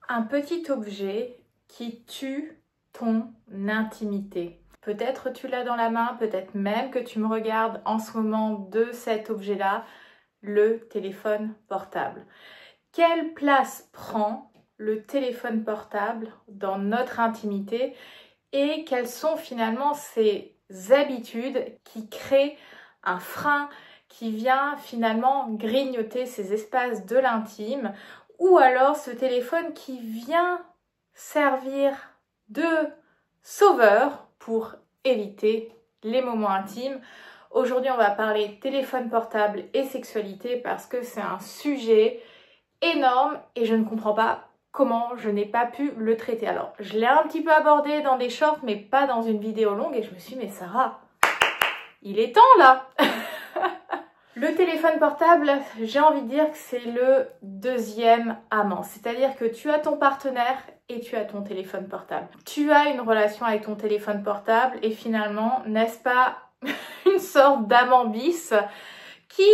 Un petit objet qui tue ton intimité. Peut-être tu l'as dans la main, peut-être même que tu me regardes en ce moment de cet objet-là, le téléphone portable. Quelle place prend le téléphone portable dans notre intimité et quelles sont finalement ces habitudes qui créent un frein, qui vient finalement grignoter ces espaces de l'intime, ou alors ce téléphone qui vient servir de sauveur pour éviter les moments intimes. Aujourd'hui, on va parler téléphone portable et sexualité parce que c'est un sujet énorme et je ne comprends pas comment je n'ai pas pu le traiter. Alors, je l'ai un petit peu abordé dans des shorts, mais pas dans une vidéo longue et je me suis dit, mais Sarah, il est temps là. Le téléphone portable, j'ai envie de dire que c'est le deuxième amant. C'est-à-dire que tu as ton partenaire et tu as ton téléphone portable. Tu as une relation avec ton téléphone portable et finalement, n'est-ce pas une sorte d'amant bis qui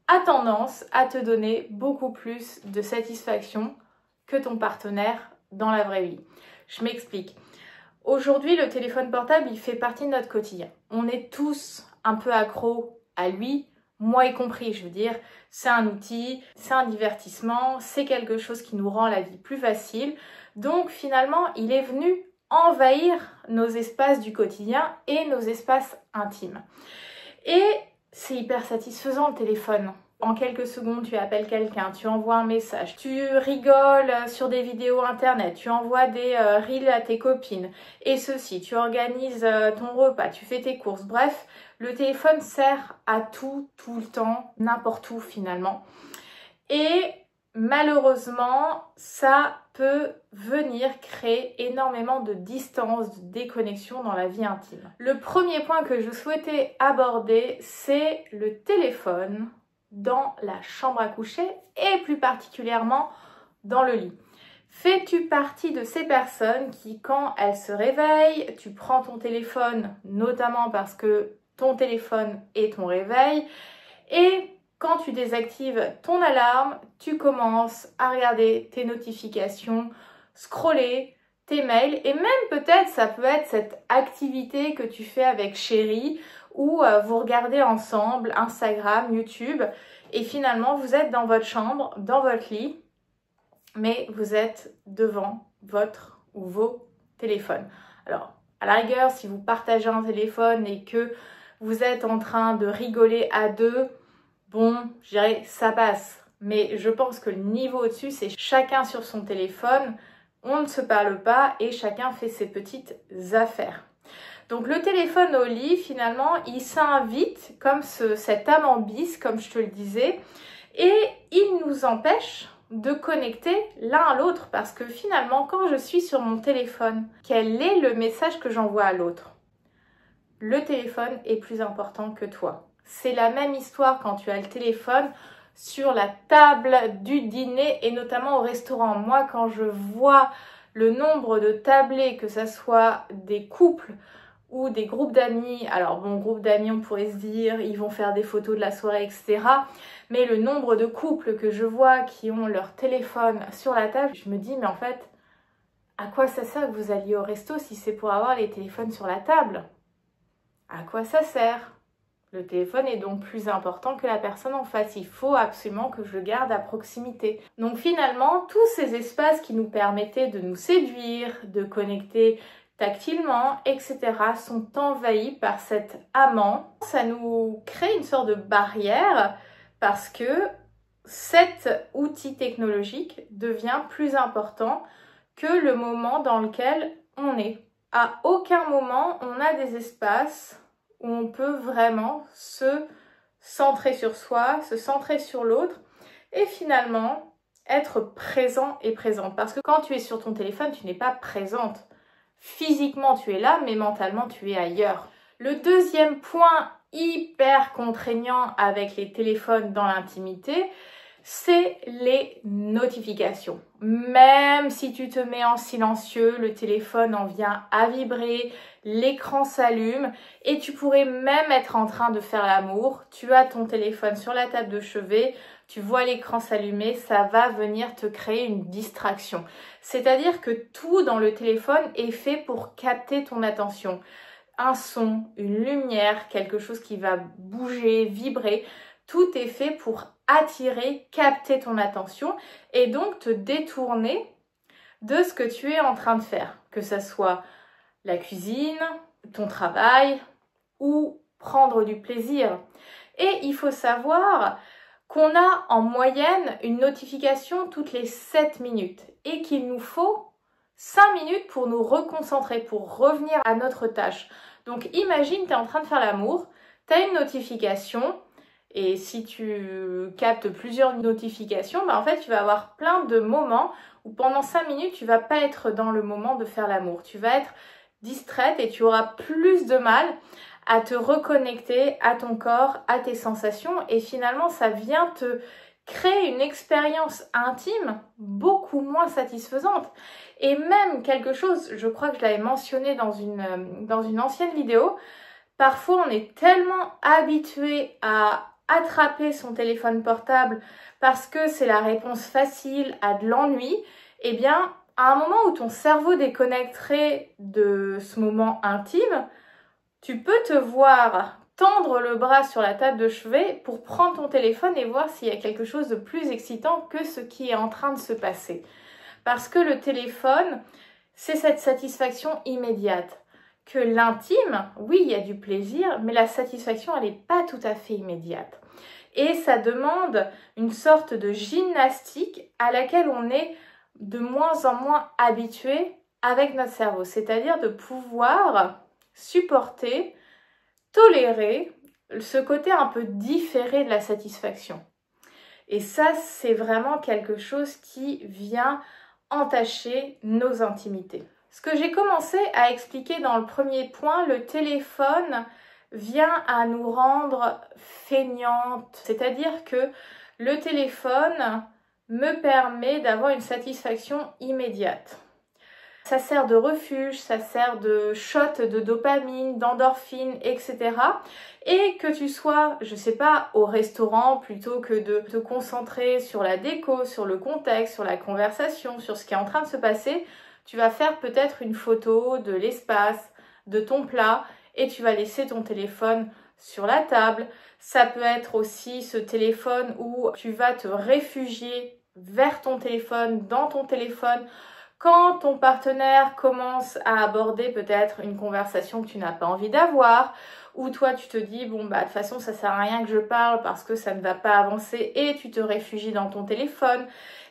a tendance à te donner beaucoup plus de satisfaction que ton partenaire dans la vraie vie. Je m'explique. Aujourd'hui, le téléphone portable, il fait partie de notre quotidien. On est tous un peu accros à lui, moi y compris, je veux dire, c'est un outil, c'est un divertissement, c'est quelque chose qui nous rend la vie plus facile. Donc finalement, il est venu envahir nos espaces du quotidien et nos espaces intimes. Et c'est hyper satisfaisant le téléphone. En quelques secondes, tu appelles quelqu'un, tu envoies un message, tu rigoles sur des vidéos internet, tu envoies des reels à tes copines et ceci, tu organises ton repas, tu fais tes courses. Bref, le téléphone sert à tout, tout le temps, n'importe où finalement. Et malheureusement, ça peut venir créer énormément de distance, de déconnexion dans la vie intime. Le premier point que je souhaitais aborder, c'est le téléphone dans la chambre à coucher et plus particulièrement dans le lit. Fais-tu partie de ces personnes qui, quand elles se réveillent, tu prends ton téléphone, notamment parce que ton téléphone est ton réveil, et quand tu désactives ton alarme, tu commences à regarder tes notifications, scroller tes mails et même peut-être ça peut être cette activité que tu fais avec chérie où vous regardez ensemble Instagram, YouTube et finalement vous êtes dans votre chambre, dans votre lit, mais vous êtes devant votre ou vos téléphones. Alors à la rigueur, si vous partagez un téléphone et que vous êtes en train de rigoler à deux, bon, je dirais ça passe. Mais je pense que le niveau au-dessus, c'est chacun sur son téléphone, on ne se parle pas et chacun fait ses petites affaires. Donc le téléphone au lit, finalement, il s'invite comme cet amant bis, comme je te le disais, et il nous empêche de connecter l'un à l'autre parce que finalement, quand je suis sur mon téléphone, quel est le message que j'envoie à l'autre? Le téléphone est plus important que toi. C'est la même histoire quand tu as le téléphone sur la table du dîner et notamment au restaurant. Moi, quand je vois le nombre de tablés, que ce soit des couples ou des groupes d'amis, alors bon, groupe d'amis, on pourrait se dire, ils vont faire des photos de la soirée, etc. Mais le nombre de couples que je vois qui ont leur téléphone sur la table, je me dis, mais en fait, à quoi ça sert que vous alliez au resto si c'est pour avoir les téléphones sur la table? À quoi ça sert? Le téléphone est donc plus important que la personne en face. Il faut absolument que je le garde à proximité. Donc finalement, tous ces espaces qui nous permettaient de nous séduire, de connecter tactilement, etc. sont envahis par cet amant. Ça nous crée une sorte de barrière parce que cet outil technologique devient plus important que le moment dans lequel on est. À aucun moment, on a des espaces où on peut vraiment se centrer sur soi, se centrer sur l'autre et finalement être présent et présente. Parce que quand tu es sur ton téléphone, tu n'es pas présente. Physiquement, tu es là, mais mentalement, tu es ailleurs. Le deuxième point hyper contraignant avec les téléphones dans l'intimité, c'est les notifications. Même si tu te mets en silencieux, le téléphone en vient à vibrer, l'écran s'allume et tu pourrais même être en train de faire l'amour. Tu as ton téléphone sur la table de chevet, tu vois l'écran s'allumer, ça va venir te créer une distraction. C'est-à-dire que tout dans le téléphone est fait pour capter ton attention. Un son, une lumière, quelque chose qui va bouger, vibrer, tout est fait pour attirer, capter ton attention et donc te détourner de ce que tu es en train de faire, que ce soit la cuisine, ton travail ou prendre du plaisir. Et il faut savoir qu'on a en moyenne une notification toutes les 7 minutes et qu'il nous faut 5 minutes pour nous reconcentrer, pour revenir à notre tâche. Donc imagine, tu es en train de faire l'amour, tu as une notification et si tu captes plusieurs notifications, en fait tu vas avoir plein de moments où pendant 5 minutes tu vas pas être dans le moment de faire l'amour. Tu vas être distraite et tu auras plus de mal à te reconnecter à ton corps, à tes sensations et finalement ça vient te créer une expérience intime beaucoup moins satisfaisante. Et même quelque chose, je crois que je l'avais mentionné dans une ancienne vidéo, parfois on est tellement habitué à attraper son téléphone portable parce que c'est la réponse facile à de l'ennui, eh bien à un moment où ton cerveau déconnecterait de ce moment intime, tu peux te voir tendre le bras sur la table de chevet pour prendre ton téléphone et voir s'il y a quelque chose de plus excitant que ce qui est en train de se passer. Parce que le téléphone, c'est cette satisfaction immédiate. Que l'intime, oui, il y a du plaisir, mais la satisfaction, elle n'est pas tout à fait immédiate. Et ça demande une sorte de gymnastique à laquelle on est de moins en moins habitué avec notre cerveau. C'est-à-dire de pouvoir supporter, tolérer ce côté un peu différé de la satisfaction. Et ça, c'est vraiment quelque chose qui vient entacher nos intimités. Ce que j'ai commencé à expliquer dans le premier point, le téléphone vient à nous rendre feignantes. C'est-à-dire que le téléphone me permet d'avoir une satisfaction immédiate. Ça sert de refuge, ça sert de shot de dopamine, d'endorphine, etc. Et que tu sois, je sais pas, au restaurant, plutôt que de te concentrer sur la déco, sur le contexte, sur la conversation, sur ce qui est en train de se passer, tu vas faire peut-être une photo de l'espace, de ton plat, et tu vas laisser ton téléphone sur la table. Ça peut être aussi ce téléphone où tu vas te réfugier vers ton téléphone, dans ton téléphone, quand ton partenaire commence à aborder peut-être une conversation que tu n'as pas envie d'avoir, ou toi tu te dis bon bah de toute façon ça sert à rien que je parle parce que ça ne va pas avancer et tu te réfugies dans ton téléphone.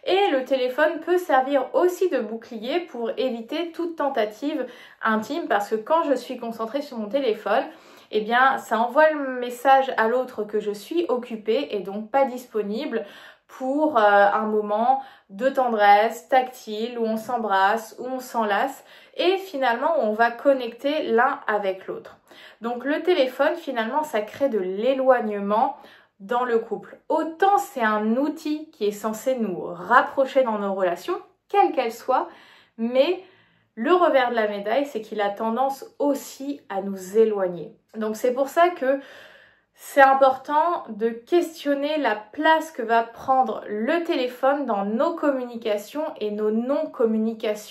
Et le téléphone peut servir aussi de bouclier pour éviter toute tentative intime parce que quand je suis concentrée sur mon téléphone, eh bien ça envoie le message à l'autre que je suis occupée et donc pas disponible pour un moment de tendresse tactile où on s'embrasse, où on s'enlace et finalement où on va connecter l'un avec l'autre. Donc le téléphone finalement ça crée de l'éloignement dans le couple. Autant c'est un outil qui est censé nous rapprocher dans nos relations, quelles qu'elles soient, mais le revers de la médaille c'est qu'il a tendance aussi à nous éloigner. Donc c'est pour ça que c'est important de questionner la place que va prendre le téléphone dans nos communications et nos non-communications.